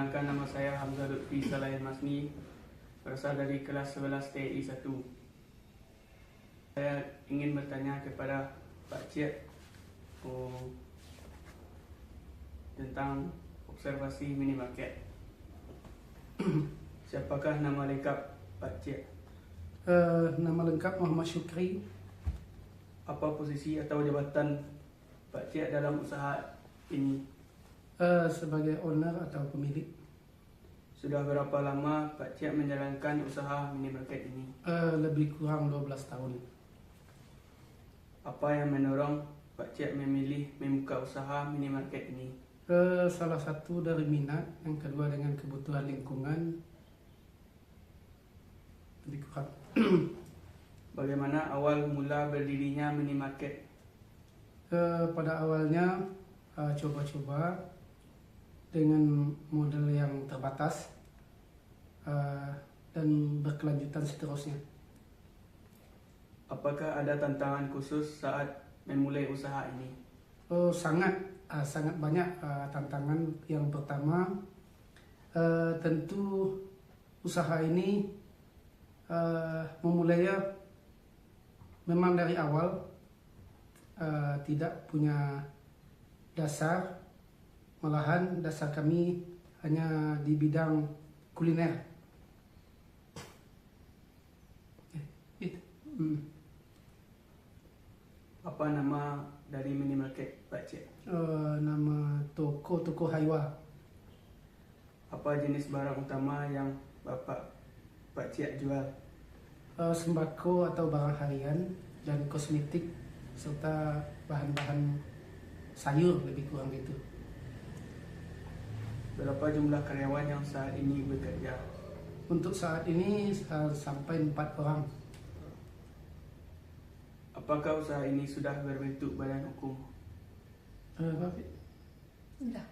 Perkenalkan, nama saya Hamzah Lutfi Salayan Masni, berasal dari kelas 11 TI 1. Saya ingin bertanya kepada Pak Cik tentang observasi minimarket. Siapakah nama lengkap Pak Cik? Nama lengkap Muhammad Syukri. Apa posisi atau jabatan Pak Cik dalam usaha ini? Sebagai owner atau pemilik. Sudah berapa lama Pak Cik menjalankan usaha minimarket ini? Lebih kurang 12 tahun. Apa yang mendorong Pak Cik memilih membuka usaha minimarket ini? Salah satu dari minat, yang kedua dengan kebutuhan lingkungan. Lebih kurang. Bagaimana awal mula berdirinya minimarket? Pada awalnya coba-coba dengan model yang terbatas dan berkelanjutan seterusnya. Apakah ada tantangan khusus saat memulai usaha ini? Sangat banyak tantangan. Yang pertama, tentu usaha ini memulainya memang dari awal tidak punya dasar, malahan dasar kami hanya di bidang kuliner. Apa nama dari minimarket Pak Cik? Nama toko Haiwa. Apa jenis barang utama yang Pak Cik jual? Sembako atau barang harian dan kosmetik serta bahan-bahan sayur, lebih kurang gitu. Berapa jumlah karyawan yang saat ini bekerja? Untuk saat ini sampai 4 orang. Apakah usaha ini sudah berbentuk badan hukum? Sudah.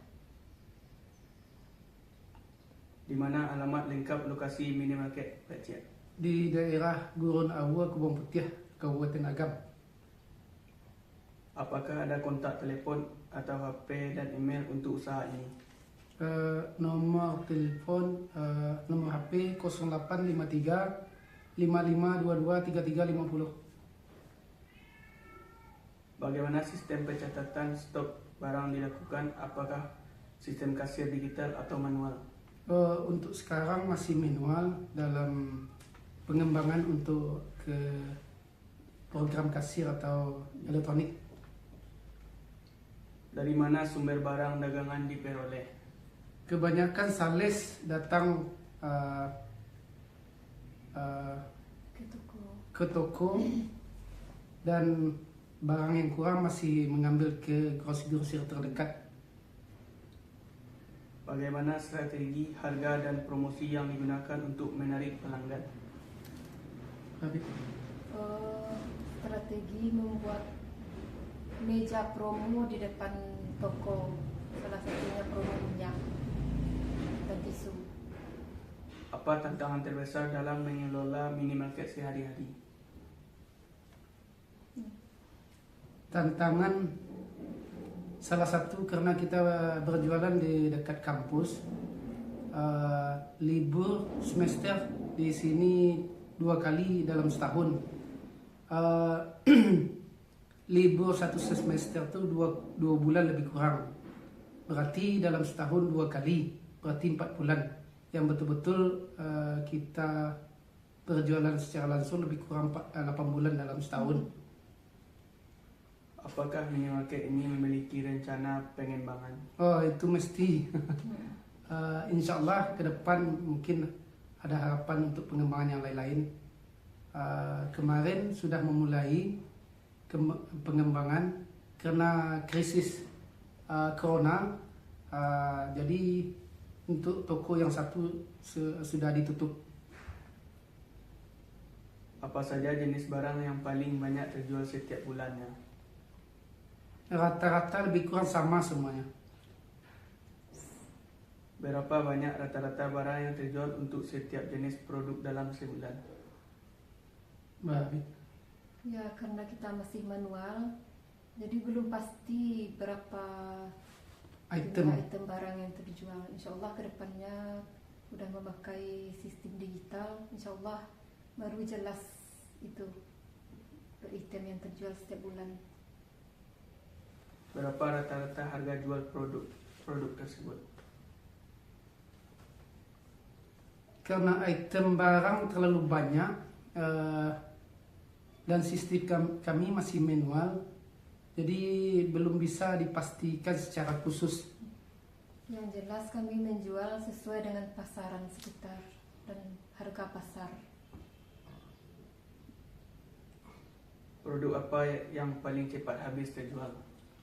Di mana alamat lengkap lokasi minimarket Pak Cik? Di daerah Gurun Awa, Kebun Putih, Kabupaten Agam. Apakah ada kontak telefon atau HP dan email untuk usaha ini? Nomor telepon, nomor HP 0853 5522 3350. Bagaimana sistem pencatatan stok barang dilakukan? Apakah sistem kasir digital atau manual? Untuk sekarang masih manual dalam pengembangan untuk ke program kasir atau elektronik. Dari mana sumber barang dagangan diperoleh? Kebanyakan sales datang ke toko dan barang yang kurang masih mengambil ke grosir-grosir terdekat. Bagaimana strategi harga dan promosi yang digunakan untuk menarik pelanggan? Strategi membuat meja promo di depan toko, salah satunya promo minyak dan tisu. Apa tantangan terbesar dalam mengelola minimarket sehari-hari? Tantangan salah satu karena kita berjualan di dekat kampus, libur semester di sini 2 kali dalam setahun. Libur satu semester itu 2 bulan lebih kurang. Berarti dalam setahun 2 kali, berarti 4 bulan. Yang betul-betul kita berjualan secara langsung lebih kurang 8 bulan dalam setahun. Apakah minimarket ini memiliki rencana pengembangan? Itu mesti. Insya Allah ke depan mungkin ada harapan untuk pengembangan yang lain-lain. Kemarin sudah memulai pengembangan karena krisis corona. Jadi untuk toko yang satu sudah ditutup. Apa saja jenis barang yang paling banyak terjual setiap bulannya? Rata-rata lebih kurang sama semuanya. Berapa banyak rata-rata barang yang terjual untuk setiap jenis produk dalam sebulan? Ya, karena kita masih manual, jadi belum pasti berapa item. item barang yang terjual. Insya Allah kedepannya udah memakai sistem digital, insya Allah baru jelas itu per item yang terjual setiap bulan. Berapa rata-rata harga jual produk tersebut? Karena item barang terlalu banyak dan sistem kami masih manual, jadi belum bisa dipastikan secara khusus. Yang jelas kami menjual sesuai dengan pasaran sekitar dan harga pasar. Produk apa yang paling cepat habis terjual?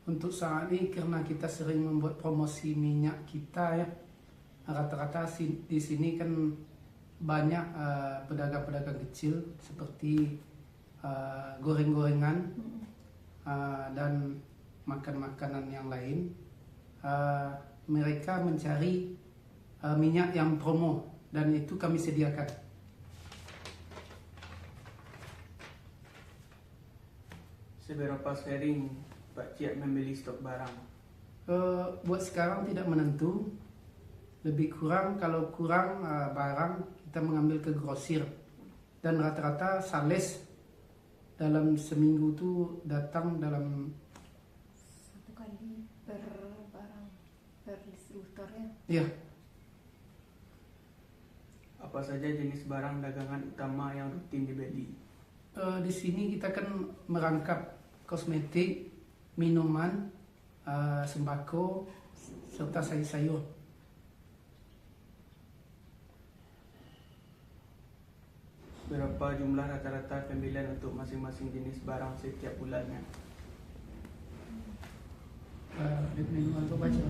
Untuk saat ini karena kita sering membuat promosi minyak kita ya, rata-rata di sini kan banyak pedagang-pedagang kecil seperti goreng-gorengan dan makan-makanan yang lain. Mereka mencari minyak yang promo dan itu kami sediakan. Seberapa sering Pak Cik membeli stok barang? Buat sekarang tidak menentu, lebih kurang kalau kurang barang kita mengambil ke grosir dan rata-rata sales dalam seminggu itu datang dalam 1 kali per barang per distributor ya. ya Apa saja jenis barang dagangan utama yang rutin dibeli? di sini kita kan merangkap kosmetik, minuman, sembako serta sayur-sayur. Berapa jumlah rata-rata pembelian untuk masing-masing jenis barang setiap bulannya? Manual apa baca?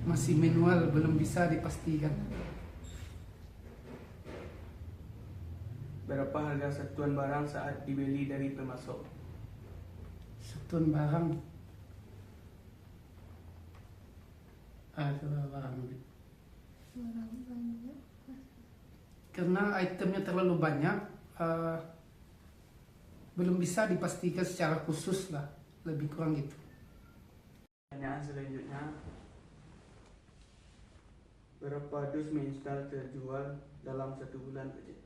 Masih manual, belum bisa dipastikan. Berapa harga satuan barang saat dibeli dari pemasok? Satuan barang barang Barang banyak. karena itemnya terlalu banyak, belum bisa dipastikan secara khusus lah, lebih kurang gitu. Pertanyaan selanjutnya, berapa dus mie instan terjual dalam 1 bulan Pak Cik?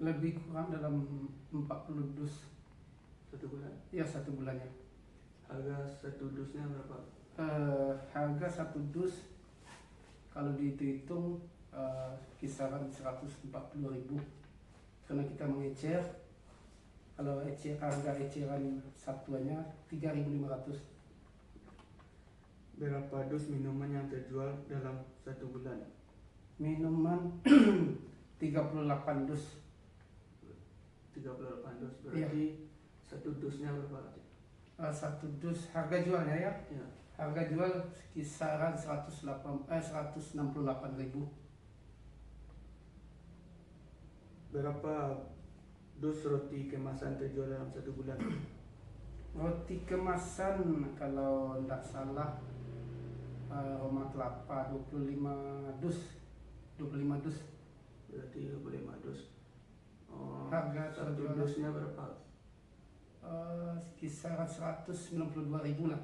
Lebih kurang dalam 40 dus 1 bulan. ya 1 bulannya. Harga 1 dusnya berapa? Harga 1 dus kalau dihitung kisaran 140.000 karena kita mengecer. Kalau harga eceran satuannya 3.500. Berapa dus minuman yang terjual dalam 1 bulan? Minuman 38 dus. 38 dus berarti 1 dusnya berapa Pak Cik? 1 dus harga jualnya ya. Ya. Harga jual kisaran 168.000. Berapa dus roti kemasan terjual dalam 1 bulan? Roti kemasan kalau tidak salah Roma Kelapa 25 dus. 25 dus. Berarti 25 dus. Harga 1 terjual dusnya berapa? kisaran 192.000 lah.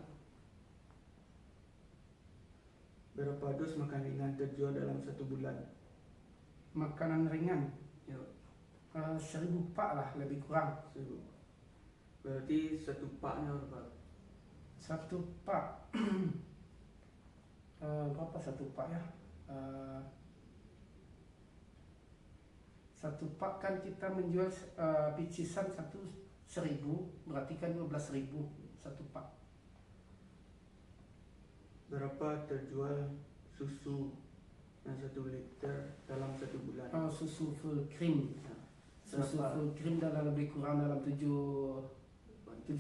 Berapa dus makan ringan terjual dalam 1 bulan? Makanan ringan Ya, 1.000 pak lah, lebih kurang. 1000. Berarti 1 paknya berapa? 1 pak berapa 1 pak ya? 1 pak kan kita menjual picisan 1.000, berarti kan 12.000 1 pak. Berapa terjual susu yang 1 liter dalam 1 bulan? Susu full cream. Ya. Susu Berapa? full cream dalam lebih kurang dalam 7,5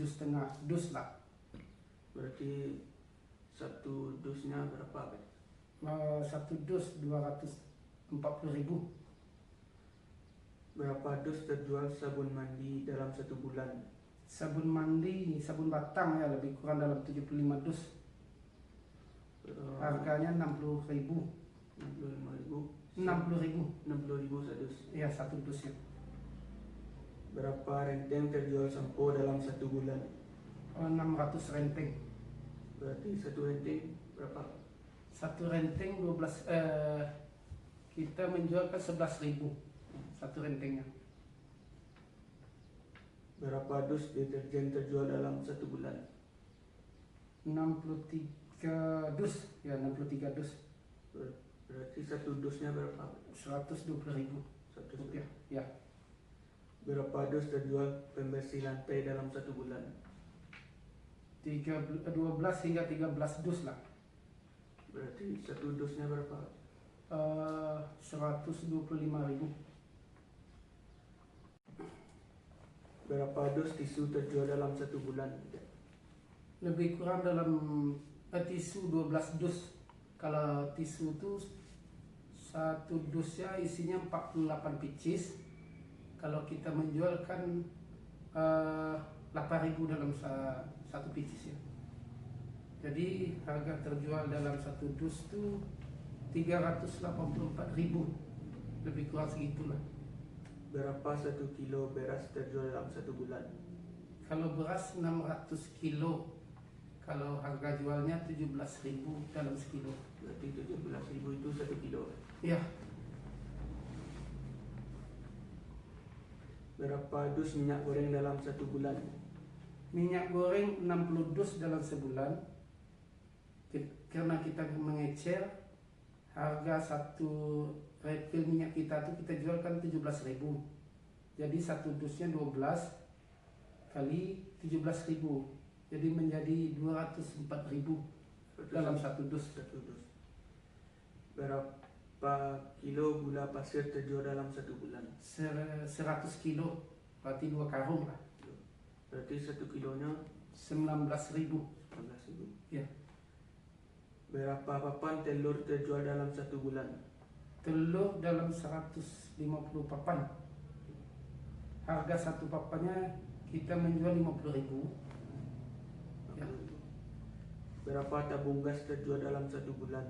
dus lah. Berarti 1 dusnya berapa? 1 dus 240.000. Berapa dus terjual sabun mandi dalam 1 bulan? Sabun mandi, sabun batang ya lebih kurang dalam 75 dus. Harganya 60.000. 65.000. 60.000. 60.000 sadus. Ya 1 dus ya. Berapa renteng terjual sampo dalam 1 bulan? 600 renteng. Berarti 1 renteng berapa? Satu renteng 12, kita menjualkan 11.000 satu rentengnya. Berapa dus deterjen terjual dalam 1 bulan? 63 dus, ya 63 dus. Berarti satu dusnya berapa? 120.000 Satu rupiah. Ya, Berapa dus terjual pembersih lantai dalam 1 bulan? 12 hingga 13 dus lah. Berarti satu dusnya berapa? 125.000. Berapa dus tisu terjual dalam 1 bulan? Lebih kurang dalam tisu 12 dus. Kalau tisu itu satu dusnya isinya 48 pieces. Kalau kita menjualkan 8.000 dalam satu pieces ya. Jadi harga terjual dalam satu dus itu 384.000, lebih kurang segitulah. Berapa 1 kilo beras terjual dalam 1 bulan? Kalau beras 600 kilo, kalau harga jualnya 17.000 dalam sekilo. Berarti 17.000 itu 1 kilo. Ya, Berapa dus minyak goreng dalam 1 bulan? minyak goreng 60 dus dalam sebulan. Karena kita mengecer, harga satu refill minyak kita tuh kita jualkan 17.000. Jadi satu dusnya 12 kali 17.000. Jadi menjadi 204.000 dalam satu dus. Satu dus. Berapa kilo gula pasir terjual dalam 1 bulan? 100 kilo, berarti 2 karung lah. Berarti 1 kilonya 19.000. 11.000. Ya. Berapa papan telur terjual dalam 1 bulan? Telur dalam 150 papan. Harga satu papannya kita menjual 50.000. Ya. Berapa tabung gas terjual dalam 1 bulan?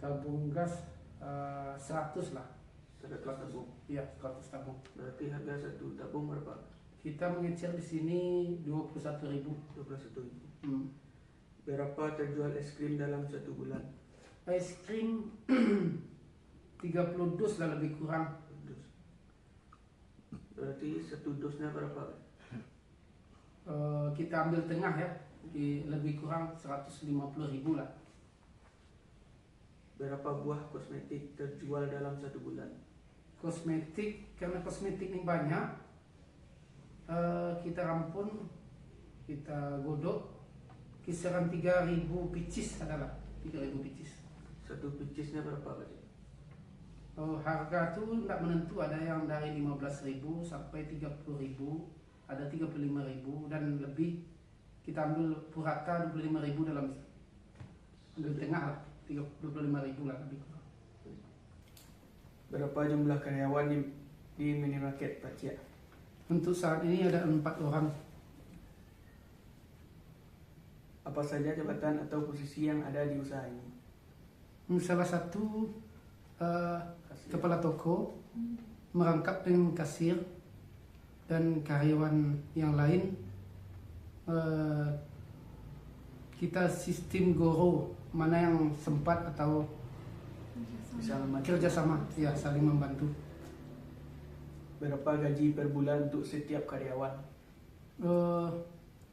Tabung gas 100 lah. 100 tabung. Ya, 100 tabung. Berarti harga satu tabung berapa? Kita mengecer di sini 21.000. 21.000. Hmm. Berapa terjual es krim dalam 1 bulan? Es krim 30 dus lah lebih kurang. Dus. Berarti satu dusnya berapa? Kita ambil tengah ya, lebih kurang 150.000 lah. Berapa buah kosmetik terjual dalam 1 bulan? Kosmetik, karena kosmetik ini banyak, kita rampun, kita godok, kisaran 3.000 pieces adalah 3.000 pieces. Satu picisnya berapa berarti? Harga tuh tidak menentu, ada yang dari 15.000 sampai 30.000, ada 35.000 dan lebih. Kita ambil purata 25.000 dalam ambil tengah lah, 25.000 lah lebih kurang. Berapa jumlah karyawan di minimarket Pak Cia? Untuk saat ini ada 4 orang. Apa saja jabatan atau posisi yang ada di usaha ini? Salah satu Kasih. kepala toko, merangkap dengan kasir dan karyawan yang lain. Kita sistem goro, mana yang sempat atau Bisa membantu. kerjasama, ya saling membantu. Berapa gaji per bulan untuk setiap karyawan?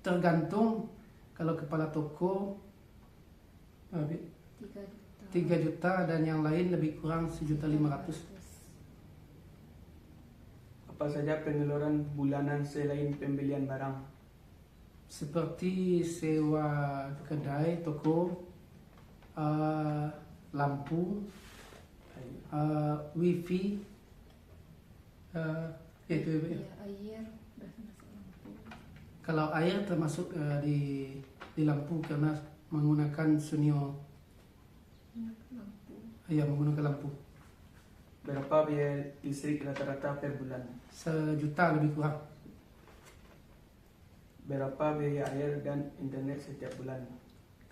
Tergantung, kalau kepala toko 3 juta dan yang lain lebih kurang 1.500.000. Apa saja pengeluaran bulanan selain pembelian barang? Seperti sewa kedai, toko, lampu, wifi, itu. Ya, air, udah termasuk lampu. Kalau air termasuk di lampu karena menggunakan sunio, Lampu. ya menggunakan lampu. Berapa biaya listrik rata-rata per bulan? 1 juta lebih kurang. Berapa biaya air dan internet setiap bulan?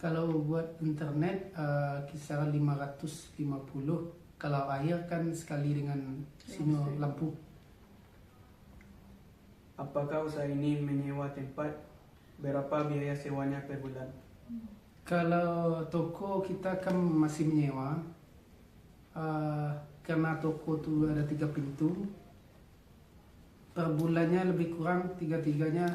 Kalau buat internet kisaran 550. Kalau air kan sekali dengan sunio lampu. Apakah usaha ini menyewa tempat? Berapa biaya sewanya per bulan? Kalau toko kita kan masih menyewa, karena toko tuh ada 3 pintu, per bulannya lebih kurang tiga-tiganya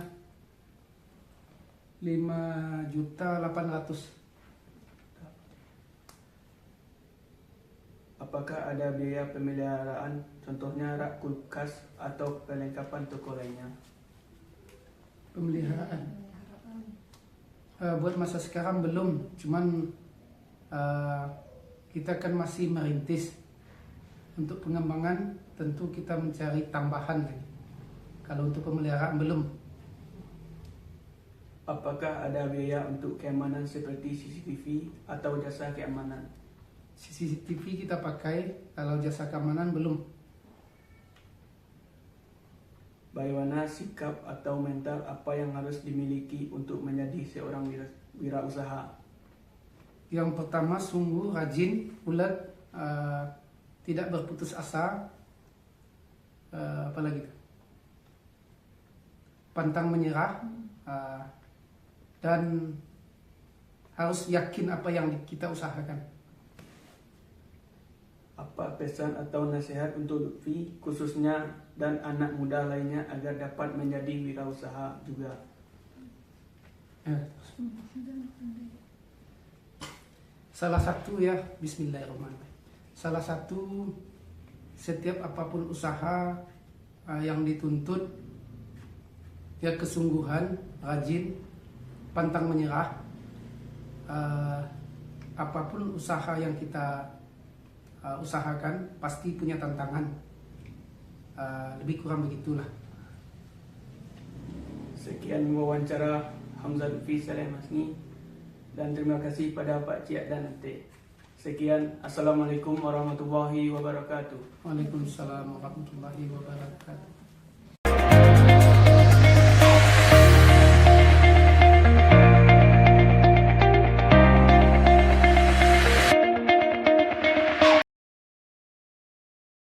5.800.000. Apakah ada biaya pemeliharaan, contohnya rak kulkas atau perlengkapan toko lainnya? Pemeliharaan. Pemeliharaan. Buat masa sekarang belum, cuman kita kan masih merintis. Untuk pengembangan tentu kita mencari tambahan lagi. Kalau untuk pemeliharaan belum. Apakah ada biaya untuk keamanan seperti CCTV atau jasa keamanan? CCTV kita pakai, kalau jasa keamanan belum. Bagaimana sikap atau mental apa yang harus dimiliki untuk menjadi seorang wirausaha? Yang pertama sungguh rajin, ulet, tidak berputus asa, apalagi pantang menyerah, dan harus yakin apa yang kita usahakan. Apa pesan atau nasihat untuk Lutfi khususnya dan anak muda lainnya agar dapat menjadi wirausaha juga? Salah satu ya, bismillahirrahmanirrahim. Salah satu, setiap apapun usaha yang dituntut ya kesungguhan, rajin, pantang menyerah. Apapun usaha yang kita usahakan pasti punya tantangan. Lebih kurang begitulah. Sekian wawancara Hamzah Lutfi Saleh Masni, dan terima kasih pada Pak Cik dan Ate. Sekian, Assalamualaikum warahmatullahi wabarakatuh. Waalaikumsalam warahmatullahi wabarakatuh.